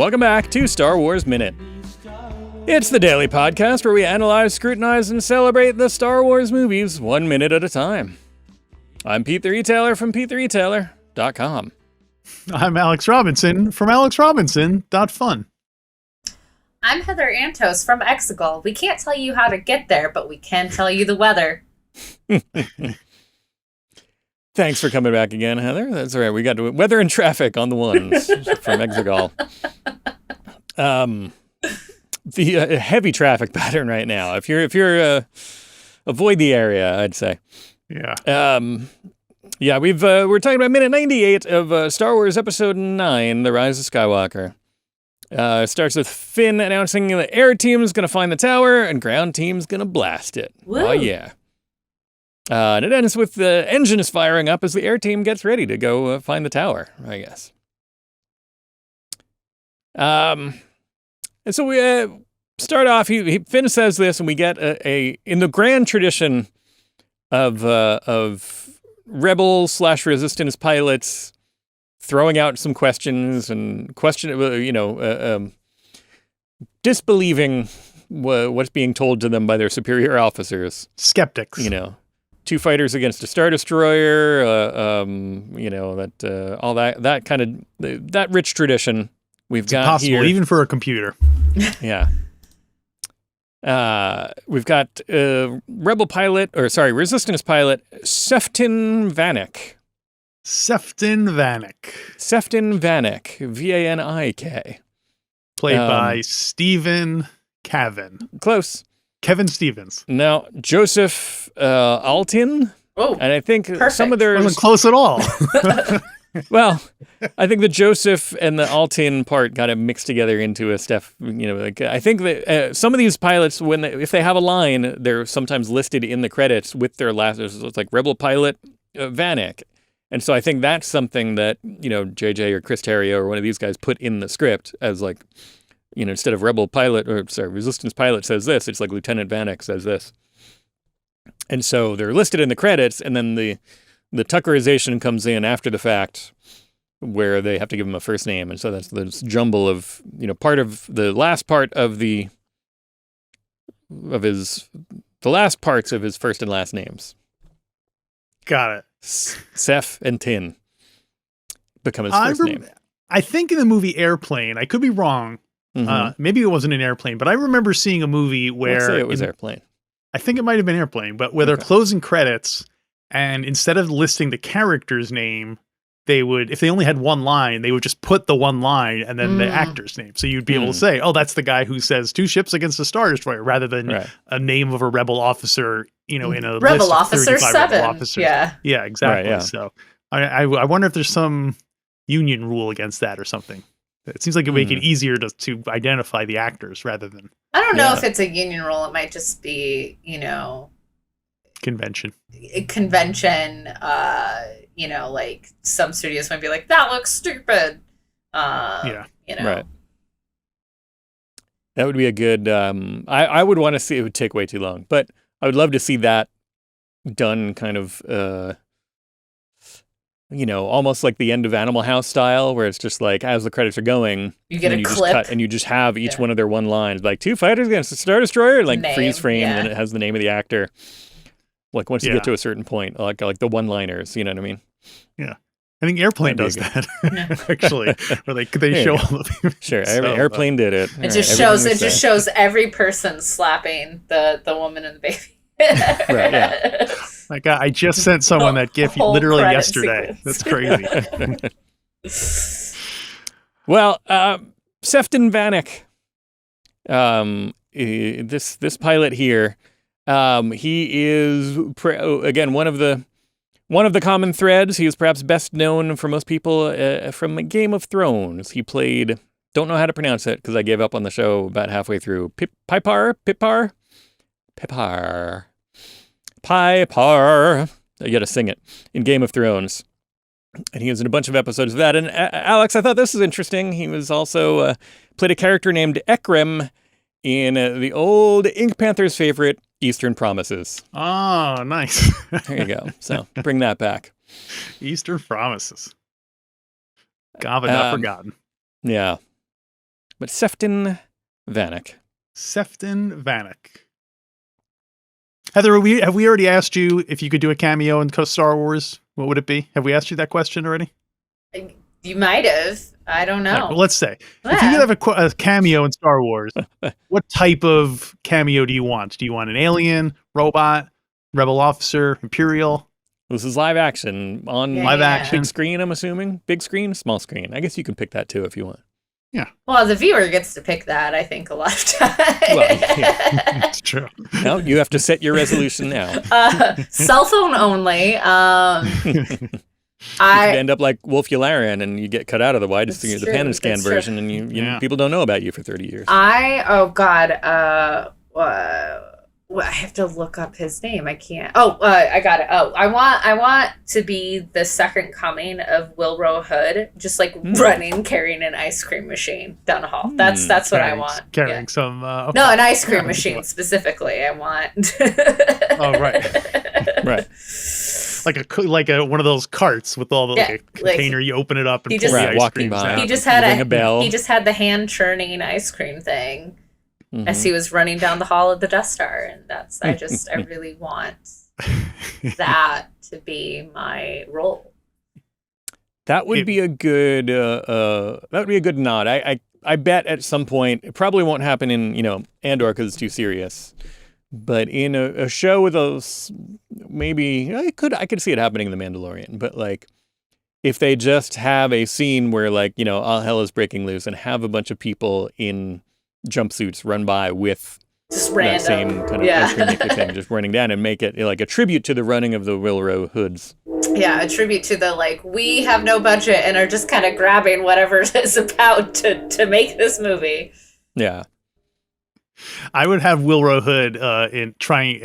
welcome back to Star Wars Minute. It's the daily podcast where we analyze, scrutinize, and celebrate the Star Wars movies 1 minute at a time. I'm Pete the Retailer from PeteTheRetailer.com. I'm Alex Robinson from AlexRobinson.fun. I'm Heather Antos from Exegol. We can't tell you how to get there, but we can tell you the weather. Thanks for coming back again, Heather. That's all right. We got to weather and traffic on the ones from Exegol. The heavy traffic pattern right now. If you're avoid the area, I'd say. Yeah. We're talking about minute 98 of Star Wars Episode 9, The Rise of Skywalker. It starts with Finn announcing the air team's going to find the tower and ground team's going to blast it. Woo. Oh, yeah. And it ends with the engines firing up as the air team gets ready to go find the tower, I guess. And so we start off, Finn says this, and we get in the grand tradition of rebel/resistance pilots throwing out some questions and disbelieving what's being told to them by their superior officers. Skeptics. Two fighters against a Star Destroyer, all that kind of, that rich tradition we've got impossible, here. even for a computer. Yeah. We've got resistance pilot, Sefton Vanek. Sefton Vanek, V-A-N-I-K. Played by Stephen Cavan. Close. Kevin Stevens. Now, Joseph Altin. Oh, and I think perfect. some of their... Wasn't close at all. Well, I think the Joseph and the Altin part got it mixed together into a stuff. I think that some of these pilots, if they have a line, they're sometimes listed in the credits with their last. It's like Rebel pilot Vanek, and so I think that's something that JJ or Chris Terrio or one of these guys put in the script as like, instead of Resistance pilot says this, it's like Lieutenant Vanek says this, and so they're listed in the credits, and then the Tuckerization comes in after the fact where they have to give him a first name. And so that's this jumble of, part of the last part of the last parts of his first and last names. Got it. Sef and Tin become his first name. I think in the movie Airplane, I could be wrong. Mm-hmm. Maybe it wasn't an Airplane, but I remember seeing a movie where... Let's say it was Airplane. I think it might have been Airplane, but where they're closing credits... And instead of listing the character's name, they would, if they only had one line, they would just put the one line and then the actor's name. So you'd be able to say, oh, that's the guy who says 2 ships against a Star Destroyer, rather than a name of a rebel officer, in a Rebel list Officer of 35 7. rebel officers. Yeah. Yeah, exactly. Right, yeah. So I wonder if there's some union rule against that or something. It seems like it would make it easier to identify the actors rather than... I don't know if it's a union rule. It might just be, convention, like some studios might be like, that looks stupid. Right. That would be a good, I would want to see, it would take way too long, but I would love to see that done kind of, almost like the end of Animal House style, where it's just like, as the credits are going, you get a clip. Just cut, and you just have each one of their one lines, like 2 fighters against a Star Destroyer, like name, freeze frame, and it has the name of the actor. Like once you get to a certain point, like the one-liners, you know what I mean? Yeah, I think Airplane does that actually, where they show all the people. Sure, Airplane did it. It just shows every person slapping the woman and the baby. Right. Yeah. Like I just sent someone that GIF literally yesterday. Sequence. That's crazy. Well, Sefton Vanek, this pilot here. He is again one of the common threads. He is perhaps best known for most people from Game of Thrones. He played, don't know how to pronounce it because I gave up on the show about halfway through. Pipar. You got to sing it in Game of Thrones, and he was in a bunch of episodes of that. And Alex, I thought this was interesting. He was also played a character named Ekrem in the old Ink Panthers favorite, Eastern Promises. Oh, nice. There you go. So bring that back. Eastern Promises. God, but not forgotten. Yeah. But Sefton Vanek. Sefton Vanek. Heather, have we already asked you if you could do a cameo in Star Wars? What would it be? Have we asked you that question already? You might have. I don't know. Right, well, let's say if you could have a cameo in Star Wars, what type of cameo do you want? Do you want an alien, robot, rebel officer, Imperial? This is live action on Live action. Big screen, I'm assuming. Big screen, small screen. I guess you can pick that too if you want. Yeah. Well, the viewer gets to pick that, I think, a lot of times. Well, yeah. It's true. No, you have to set your resolution now. Cell phone only. You could end up like Wolf Yularen and you get cut out of the widest That's the true, pan and scan that's true. version, and you people don't know about you for 30 years. I have to look up his name. I can't. I got it. I want to be the second coming of Wilbur Hood, just like running, carrying an ice cream machine down a hall. That's what I want. Carrying some. No, an ice cream machine specifically. I want. Oh right, Right. Like a one of those carts with all the like a container. You open it up and pull the ice walking creams by. out. He just had ring a bell. He just had the hand churning ice cream thing as he was running down the hall of the Death Star, and I really want that to be my role. That would be a good nod. I bet at some point it probably won't happen in Andor because it's too serious. But in a show with those, maybe I could see it happening in The Mandalorian. But like, if they just have a scene where all hell is breaking loose and have a bunch of people in jumpsuits run by with just that random. same kind of ice cream maker thing, just running down and make it like a tribute to the running of the Wilro Hoods. Yeah, a tribute to the we have no budget and are just kind of grabbing whatever is about to make this movie. Yeah. I would have Wilbur Hood and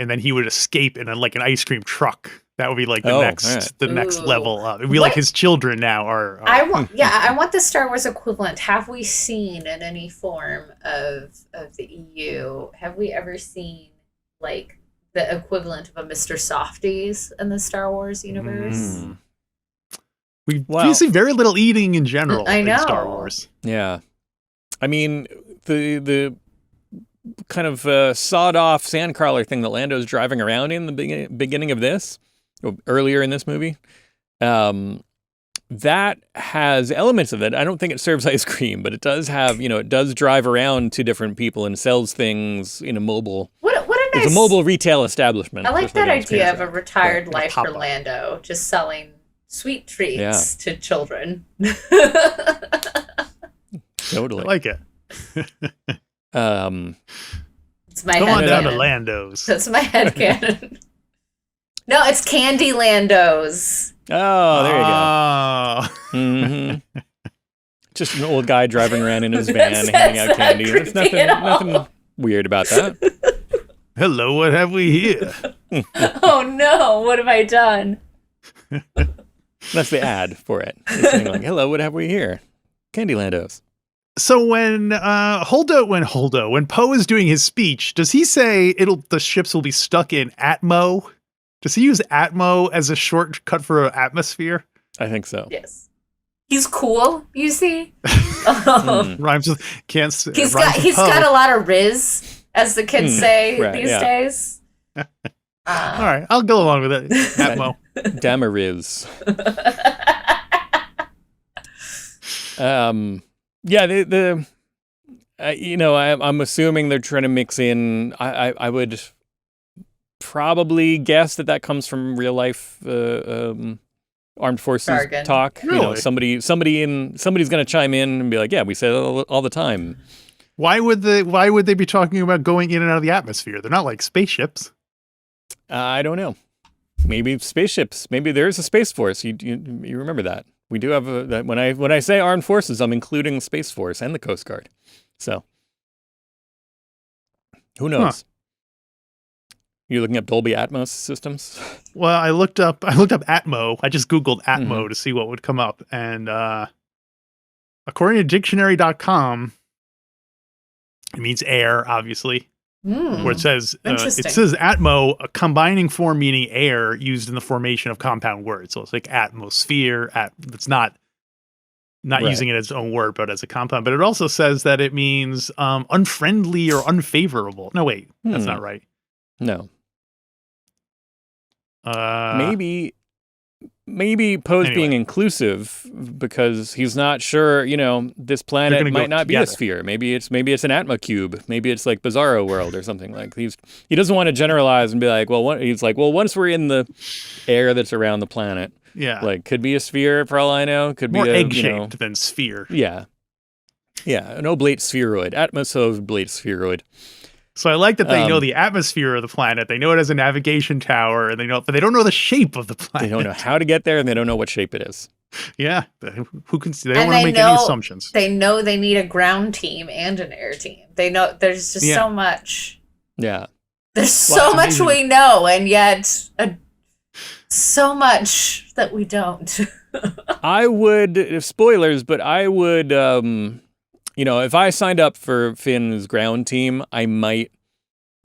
then he would escape in an ice cream truck. That would be like the next level up. It'd be like his children now are. I want the Star Wars equivalent. Have we seen in any form of the EU? Have we ever seen the equivalent of a Mr. Softies in the Star Wars universe? We see very little eating in general I know. in Star Wars. Yeah. I mean, the kind of sawed-off sandcrawler thing that Lando's driving around in the beginning of this, or earlier in this movie, that has elements of it. I don't think it serves ice cream, but it does have, it does drive around to different people and sells things in a mobile. It's a mobile retail establishment. I like that idea of a retired life for Lando, just selling sweet treats to children. Totally. I like it. It's my Come on down to headcanon. Lando's. That's my headcanon. No, it's Candy Lando's. Oh, there you go. Mm-hmm. Just an old guy driving around in his van handing out candy. There's nothing weird about that. Hello, what have we here? Oh no, what have I done? That's the ad for it. It's saying hello, what have we here? Candy Lando's. So when Poe is doing his speech, does he say the ships will be stuck in Atmo? Does he use Atmo as a shortcut for atmosphere? I think so. Yes. He's cool, you see. Rhymes with can't. He's got a lot of riz, as the kids say these days. All right, I'll go along with it. Atmo. Damariz. Yeah, I'm assuming they're trying to mix in. I would probably guess that comes from real life armed forces jargon. Talk. Really? Somebody's going to chime in and be like, "Yeah, we say that all the time." Why would they be talking about going in and out of the atmosphere? They're not like spaceships. I don't know. Maybe spaceships. Maybe there is a space force. You remember that? We do have when I say armed forces, I'm including Space Force and the Coast Guard. So who knows? You looking up Dolby Atmos systems? Well, I looked up Atmo. I just Googled Atmo to see what would come up. And according to dictionary.com, it means air, obviously. Where it says Atmo, a combining form meaning air used in the formation of compound words. So it's like atmosphere. It's not not Right. using it as its own word, but as a compound. But it also says that it means unfriendly or unfavorable. No, wait, that's not right. No. Maybe Poe's being inclusive because he's not sure, this planet might not be a sphere. Maybe it's an Atma cube. Maybe it's like Bizarro World or something. Like he doesn't want to generalize and be like, once we're in the air that's around the planet, like could be a sphere for all I know. Could more be egg-shaped than sphere. Yeah. Yeah, an oblate spheroid, oblate spheroid. So I like that they know the atmosphere of the planet. They know it has a navigation tower, and but they don't know the shape of the planet. They don't know how to get there, and they don't know what shape it is. Yeah, who can see? They don't want to make any assumptions. They know they need a ground team and an air team. They know there's just so much. Yeah, there's so much we know, and yet so much that we don't. I would spoilers, but I would. If I signed up for Finn's ground team, I might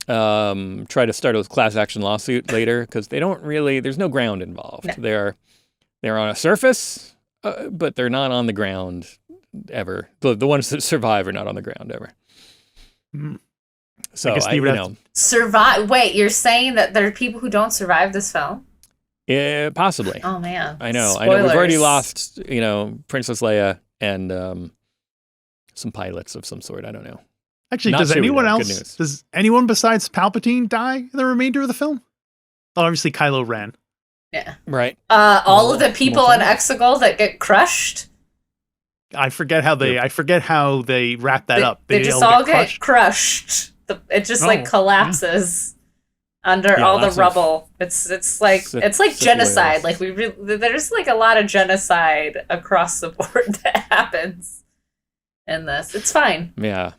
try to start a class action lawsuit later because there's no ground involved. No. They're on a surface, but they're not on the ground ever. The ones that survive are not on the ground ever. So survive. Wait, you're saying that there are people who don't survive this film? Yeah, possibly. Oh man, I know. We've already lost, Princess Leia and some pilots of some sort. I don't know. Actually, does anyone besides Palpatine die in the remainder of the film? Oh, obviously Kylo Ren. Yeah. Right. All of the people in Exegol that get crushed. I forget how they wrap that up. They just all get crushed. It just collapses under all the rubble. It's like genocide. Like there's like a lot of genocide across the board that happens in this. It's fine. Yeah.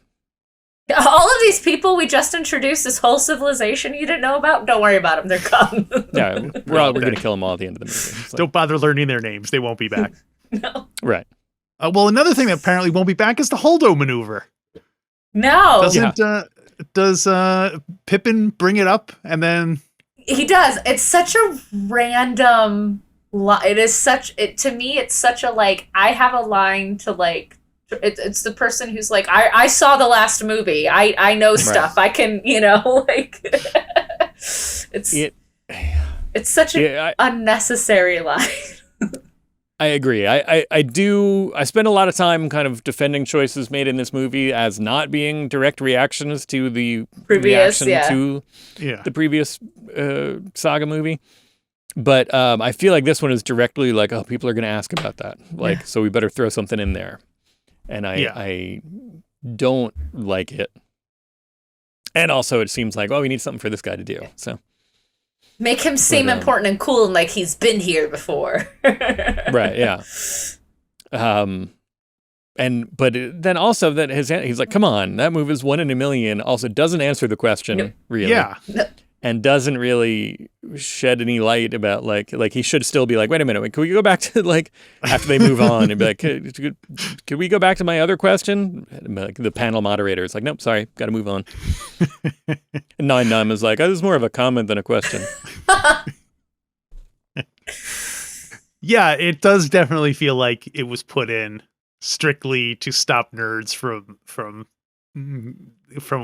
All of these people we just introduced, this whole civilization you didn't know about, don't worry about them. They're gone. Yeah, we're going to kill them all at the end of the movie. Don't bother learning their names. They won't be back. No. Right. Well, another thing that apparently won't be back is the Holdo maneuver. No. Does Pippin bring it up and then... He does. It's such a random... to me, it's such a, I have a line to, it's the person who's like, I saw the last movie. I know stuff. I can, it's such an unnecessary line. I agree. I spend a lot of time kind of defending choices made in this movie as not being direct reactions to the previous the previous saga movie. But I feel like this one is directly like, oh, people are going to ask about that. So we better throw something in there. And I don't like it. And also it seems like, we need something for this guy to do. So make him seem important and cool and like he's been here before. Right, yeah. But then also that he's like, come on, that movie is 1 in a million. Also doesn't answer the question, really. Yeah. And doesn't really shed any light about like he should still be like, wait a minute, can we go back to after they move on and be like, could we go back to my other question? Like the panel moderator is like, nope, sorry, got to move on. And 9-9 is like, this is more of a comment than a question. Yeah, it does definitely feel like it was put in strictly to stop nerds from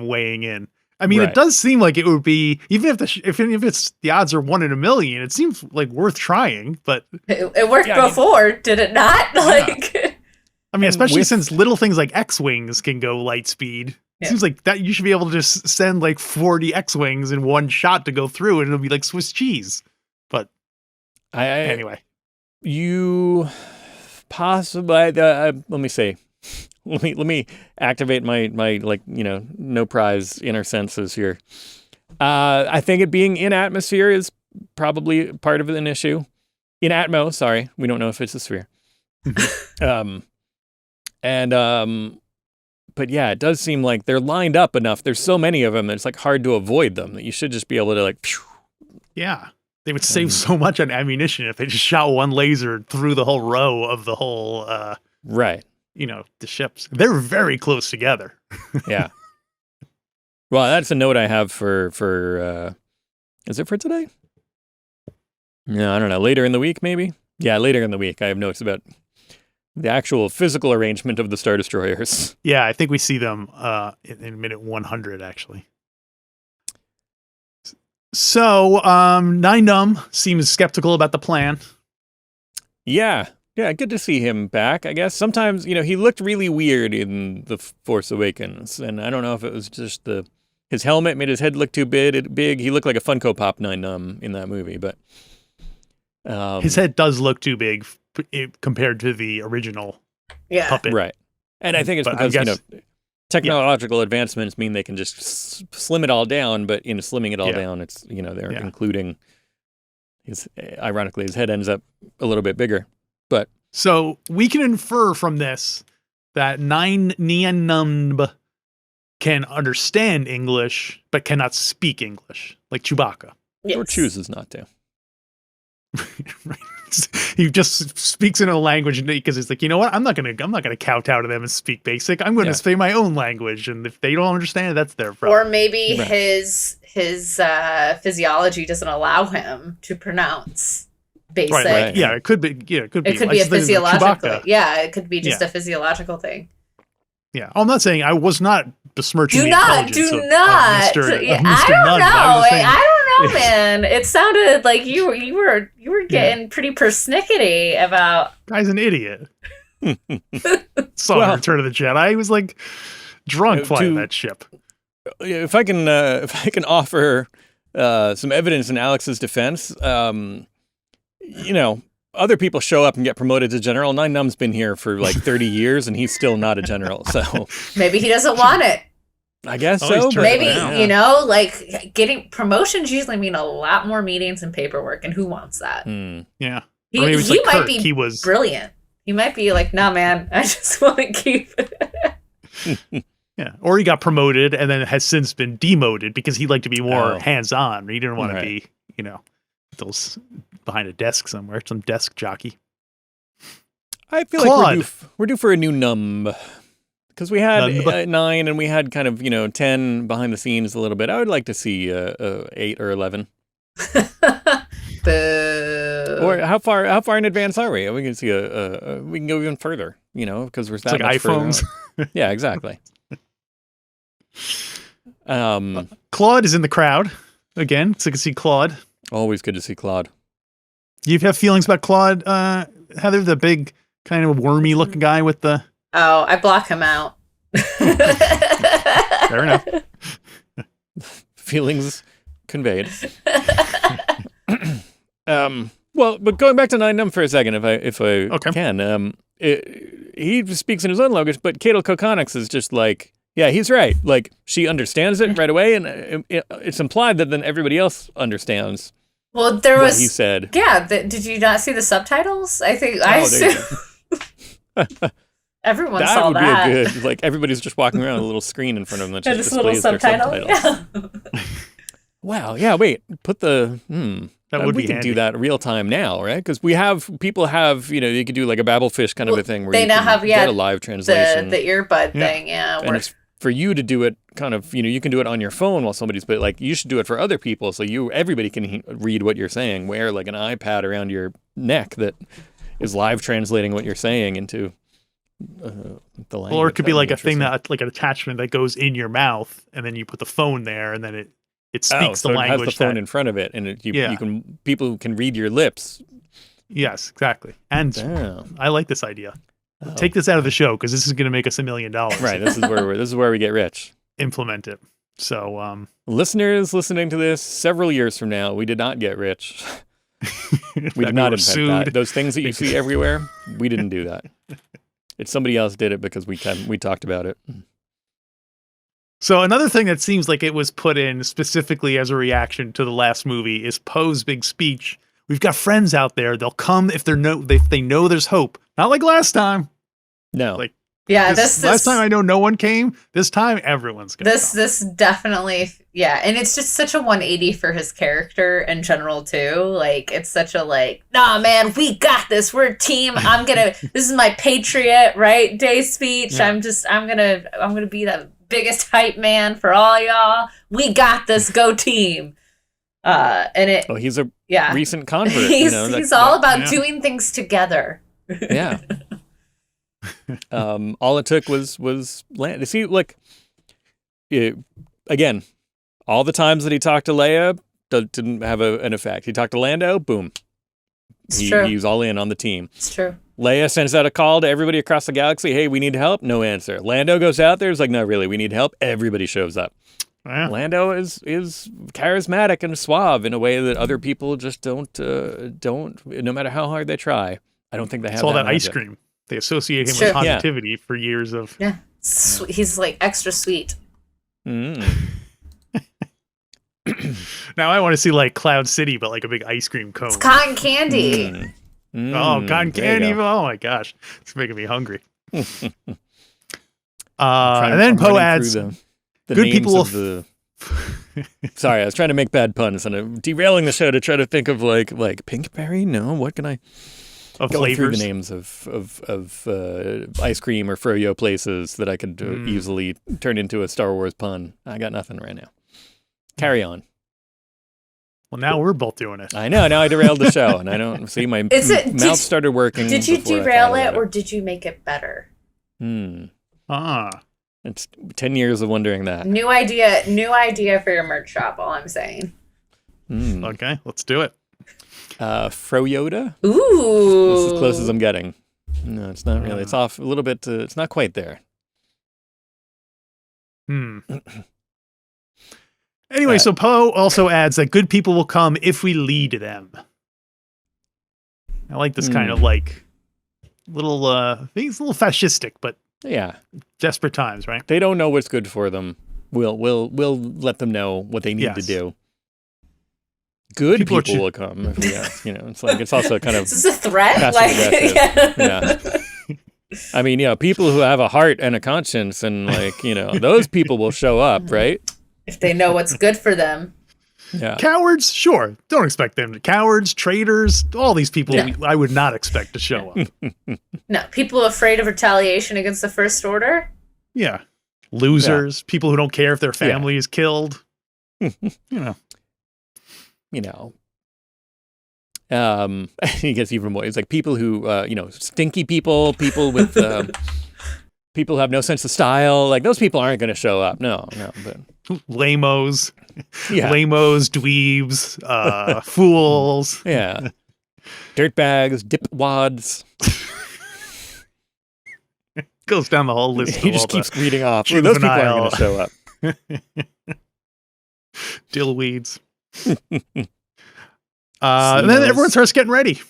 weighing in. I mean, It does seem like it would be, even if it's the odds are 1 in a million, it seems like worth trying. But it worked before, did it not? I mean, especially since little things like X-wings can go light speed. It seems like that you should be able to just send 40 X-wings in one shot to go through, and it'll be like Swiss cheese. But anyway, you possibly let me see. Let me activate my no prize inner senses here. I think it being in atmosphere is probably part of an issue. In Atmo, sorry, we don't know if it's a sphere. But yeah, it does seem like they're lined up enough. There's so many of them that it's hard to avoid them. That you should just be able to Yeah, they would save so much on ammunition if they just shot one laser through the whole row of the whole. Right. The ships. They're very close together. Yeah. Well, that's a note I have for is it for today? No, I don't know. Later in the week, maybe? Yeah, later in the week. I have notes about the actual physical arrangement of the Star Destroyers. Yeah, I think we see them in minute 100, actually. So, Nine Numb seems skeptical about the plan. Yeah, good to see him back, I guess. Sometimes, he looked really weird in The Force Awakens, and I don't know if it was just his helmet made his head look too big. He looked like a Funko Pop Nine Numb in that movie, but... his head does look too big compared to the original puppet. Right. And I think it's because, technological advancements mean they can just slim it all down, but in slimming it all down, it's, they're including ironically, his head ends up a little bit bigger. But so we can infer from this that Nien Nunb can understand English, but cannot speak English, like Chewbacca. Yes. Or chooses not to. He just speaks in a language because it's like, you know what? I'm not gonna kowtow to them and speak basic. I'm gonna speak my own language, and if they don't understand it, that's their problem. Or maybe his physiology doesn't allow him to pronounce basic. Right. Yeah, it could be. Yeah, it could be. It could be a physiological. Yeah, it could be just a physiological thing. Yeah, I'm not saying I was not besmirching. Do not. Mr. I don't know. I don't know, man. It sounded like you were getting pretty persnickety about. Guy's an idiot. Saw Return of the Jedi. He was like drunk flying that ship. If I can offer some evidence in Alex's defense, other people show up and get promoted to general. Nine Numb's been here for like 30 years, and he's still not a general. So maybe he doesn't want it. I guess so. Maybe, like getting promotions usually mean a lot more meetings and paperwork, and who wants that? Yeah. He might be brilliant. He might be like, nah, man, I just want to keep it. Yeah. Or he got promoted and then has since been demoted because he liked to be more hands-on. He didn't want to be, those behind a desk somewhere, some desk jockey. I feel like we're due for a new Numb. Because we had 9 and we had kind of, 10 behind the scenes a little bit. I would like to see 8 or 11. Or how far in advance are we? We can see we can go even further, because we're that much iPhones. Yeah, exactly. Claude is in the crowd again, so you can see Claude. Always good to see Claude. Do you have feelings about Claude, Heather, the big kind of wormy looking guy with the... Oh, I block him out. Fair enough. Feelings conveyed. But going back to Nine Numb for a second, if I can, he speaks in his own language, but Cato Kokonix is just like, yeah, he's right. Like, she understands it right away, and it's implied that then everybody else understands. Well, there was what he said. Yeah, did you not see the subtitles? I think everyone saw that. That would be a good, like, everybody's just walking around with a little screen in front of them that just displays their subtitles. Yeah. Wow, yeah, wait, put the, That would we be can handy. do that real time now, right? Because people have, you could do like a Babelfish kind of a thing where they you now can have, get a live translation. The earbud thing, And it's for you to do it kind of, you can do it on your phone while somebody's, but like you should do it for other people so everybody can read what you're saying. Wear like an iPad around your neck that is live translating what you're saying into the language. Or it could be like a thing that, like an attachment that goes in your mouth, and then you put the phone there, and then it speaks the language. It has the phone in front of it, and people can read your lips. Yes, exactly. And I like this idea. Take this out of the show because this is going to make us $1 million. Right. This is where we get rich. Implement it. So, listeners listening to this several years from now, we did not get rich. We did not invent that. Those things that you see everywhere, we didn't do that. It's somebody else did it because we talked about it. So another thing that seems like it was put in specifically as a reaction to the last movie is Poe's big speech. We've got friends out there. They'll come if they know there's hope. Not like last time. No. Like this last time I know no one came. This time everyone's gonna come. This definitely and it's just such a 180 for his character in general too. Like it's such a nah man, we got this. We're a team. This is my Patriot Day speech. Yeah. I'm gonna be the biggest hype man for all y'all. We got this. Go team. He's a recent convert. He's all about doing things together. Yeah. All it took was Lando. See, like, again, all the times that he talked to Leia didn't have an effect. He talked to Lando, boom. He was all in on the team. It's true. Leia sends out a call to everybody across the galaxy. Hey, we need help. No answer. Lando goes out there. It's like, no, really, we need help. Everybody shows up. Yeah. Lando is charismatic and suave in a way that other people just don't. No matter how hard they try, I don't think they have. It's all that magic. ice cream. They associate him It's with true. positivity for years of. Yeah. He's like extra sweet. Mm. Now I want to see like Cloud City, but like a big ice cream cone. It's cotton candy. Oh, cotton there you candy! go. Oh my gosh, it's making me hungry. I'm And then Poe running adds, through the "Good names people will." of the. Sorry, I was trying to make bad puns and I'm derailing the show to try to think of like Pinkberry. No, what can I? Of Going through the flavors. names of ice cream or froyo places that I could easily turn into a Star Wars pun. I got nothing right now. Carry on. Well, now we're both doing it. I know. Now I derailed the show, and I don't see my mouth started working. Did you before I derail thought it, about or did you make it better? It's 10 years of wondering that. New idea for your merch shop. All I'm saying. Okay, let's do it. Froyoda? Ooh, This is as close as I'm getting. No, it's not really. It's off a little bit. It's not quite there. Anyway, so Poe also adds that good people will come if we lead them. I like this kind of like little. I think it's a little fascistic, but Yeah, desperate times, right? they don't know what's good for them. We'll let them know what they need to Yes. do. Good People people, are will come. If we ask, it's like it's also kind of is this a threat? passive-aggressive. Yeah. I mean, people who have a heart and a conscience, and those people will show up, right? If they know what's good for them. Yeah. Cowards, sure. Don't expect them to. Cowards, traitors, all these people I would not expect to show up. No, people afraid of retaliation against the First Order. Yeah. Losers, people who don't care if their family is killed. He gets even more. It's like people who, stinky people with people who have no sense of style. Like those people aren't going to show up. No. But Lamos. yeah, Lamos, dweebs, fools. yeah, dirtbags, dipwads. Goes down the whole list. He of just all keeps reading off. juvenile- Those people aren't going to show up. the dillweeds. And then everyone starts getting ready.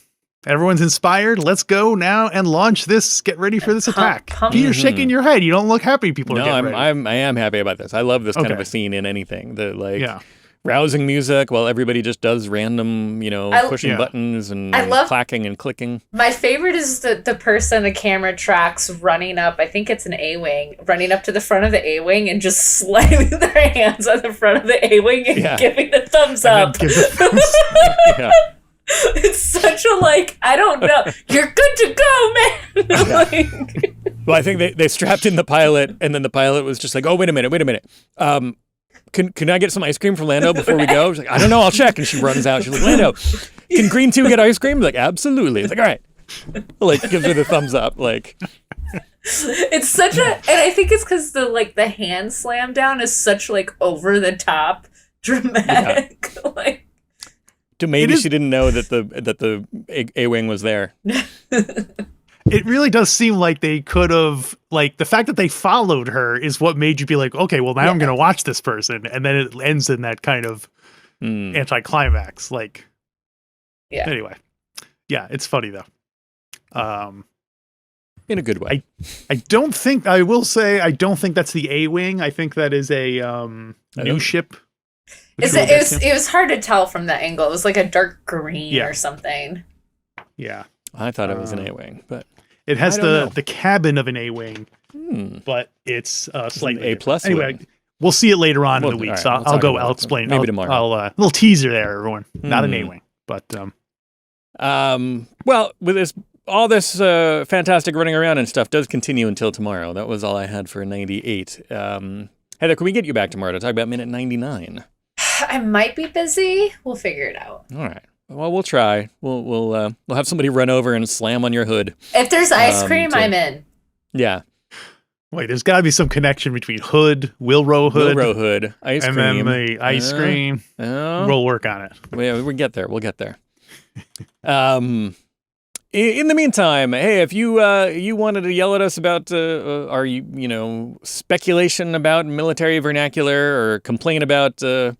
Everyone's inspired. Let's go now and launch this. Get ready for this attack. Peter's shaking your head. You don't look happy. People No, are getting ready. I am happy about this. I love this kind of Okay. a scene in anything. Yeah. Rousing music while everybody just does random, pushing Yeah. buttons and I love- clacking and clicking. My favorite is the person the camera tracks running up. I think it's an A-wing, running up to the front of the A-wing and just slamming their hands on the front of the A-wing and giving a thumbs And up. then give the thumbs- Yeah. It's such a I don't know. You're good to go, man. Well, I think they strapped in the pilot, and then the pilot was just like, "Oh, wait a minute. Can I get some ice cream from Lando before we go?" She's like, "I don't know. I'll check." And she runs out. She's like, "Lando, can Green 2 get ice cream?" Like, absolutely. It's like, all right. Gives her the thumbs up. It's such and I think it's because the hand slam down is such over the top dramatic. Maybe she didn't know that the A-wing was there. It really does seem like they could have, the fact that they followed her is what made you be like, okay, well, now I'm going to watch this person. And then it ends in that kind of anticlimax. Anyway. Yeah, it's funny, though. In a good way. I will say, I don't think that's the A-Wing. I think that is a new ship. It was hard to tell from that angle. It was like a dark green or something. Yeah. I thought it was an A-Wing, but it has I don't know. the cabin of an A-Wing, but it's slightly A+ Anyway, wing. we'll see it later on in the week. All right, So we'll talk about I'll it explain. maybe tomorrow. I'll little teaser there, everyone. Not an A-Wing, but well, with all this fantastic running around and stuff does continue until tomorrow. That was all I had for 98. Heather, can we get you back tomorrow to talk about minute 99? I might be busy. We'll figure it out. All right. Well, we'll try. We'll have somebody run over and slam on your hood. If there's ice cream, I'm in. Yeah. Wait, there's got to be some connection between Hood, Wilro Hood, Wilro Hood, ice and cream. then the ice cream. We'll work on it. We'll get there. We'll get there. In the meantime, hey, if you you wanted to yell at us about our speculation about military vernacular or complain about something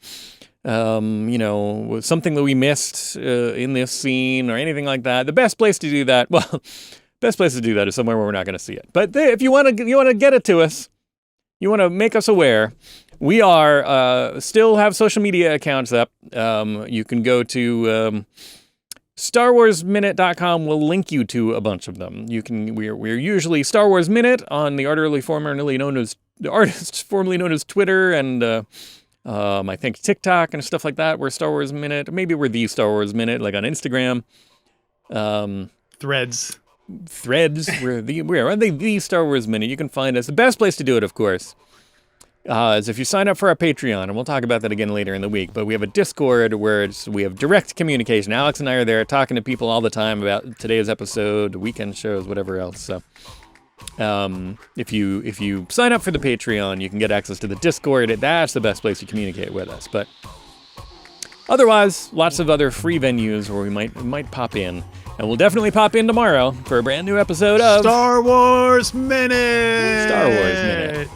that we missed in this scene or anything like that, the best place to do that, best place to do that is somewhere where we're not going to see it. But if you want to get it to us, you want to make us aware, we are still have social media accounts up. You can go to StarWarsMinute.com will link you to a bunch of them. We're usually Star Wars Minute on the artist formerly known as Twitter and I think TikTok and stuff like that. We're Star Wars Minute. Maybe we're the Star Wars Minute, like on Instagram. Threads. We're the Star Wars Minute. You can find us. The best place to do it, of course, is if you sign up for our Patreon, and we'll talk about that again later in the week, but we have a Discord where we have direct communication. Alex and I are there talking to people all the time about today's episode, weekend shows, whatever else. So if you sign up for the Patreon, you can get access to the Discord. That's the best place to communicate with us. But otherwise, lots of other free venues where we might pop in. And we'll definitely pop in tomorrow for a brand new episode of Star Wars Minute. Star Wars Minute.